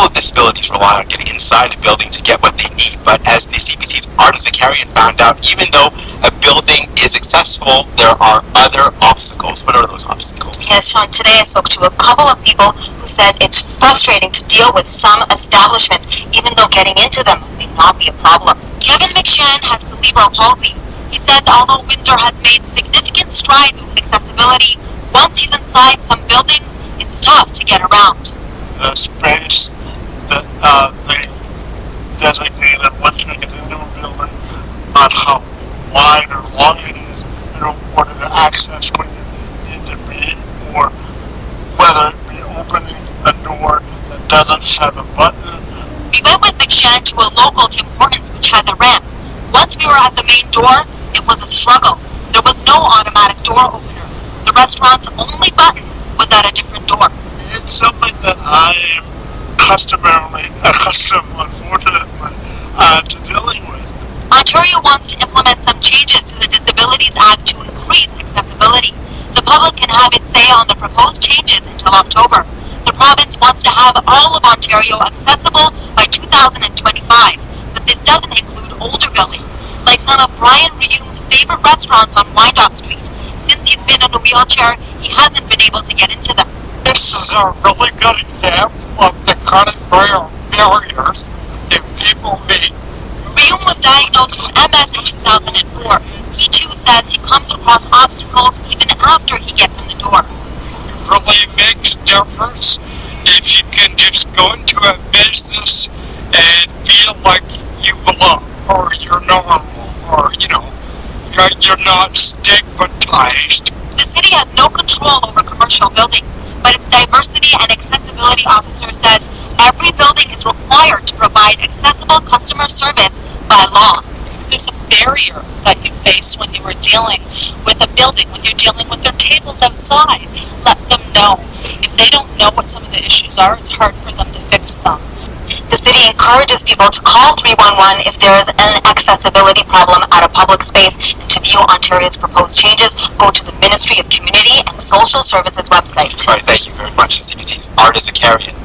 People with disabilities rely on getting inside a building to get what they need, but as the CBC's Artists Carrion found out, even though a building is accessible, there are other obstacles. What are those obstacles? Yes, Sean, today I spoke to a couple of people who said it's frustrating to deal with some establishments, even though getting into them may not be a problem. Kevin McShan has cerebral palsy. He says although Windsor has made significant strides with accessibility, once he's inside some buildings, it's tough to get around. The space that they designated once we get into a building on how wide or long it is, what the access when you need to be, or whether it be opening a door that doesn't have a button. We went with McShan to a local Tim Hortons which has a ramp. Once we were at the main door, it was a struggle. There was no automatic door opener. The restaurant's only button was at a different door. It's something that I am customarily accustomed, unfortunately, to dealing with. Ontario wants to implement some changes to the Disabilities Act to increase accessibility. The public can have its say on the proposed changes until October. The province wants to have all of Ontario accessible by 2025, but this doesn't include older buildings, like some of Brian Reaume's favorite restaurants on Wyandotte Street. Since he's been in a wheelchair, he hasn't been able to get into them. This is a really good example of the current barriers that people meet. Reaume was diagnosed with MS in 2004. He too says he comes across obstacles even after he gets in the door. It really makes difference if you can just go into a business and feel like you belong, or you're normal, or you're not stigmatized. The city has no control over commercial buildings, but its diversity and accessibility officer says every building is required to provide accessible customer service by law. There's a barrier that you face when you are dealing with a building, when you're dealing with their tables outside. Let them know. If they don't know what some of the issues are, it's hard for them to fix them. The city encourages people to call 311 if there is an accessibility problem at a public space. And to view Ontario's proposed changes, go to the Ministry of Community and Social Services website. All right, thank you very much. CBC's Artists Carrion.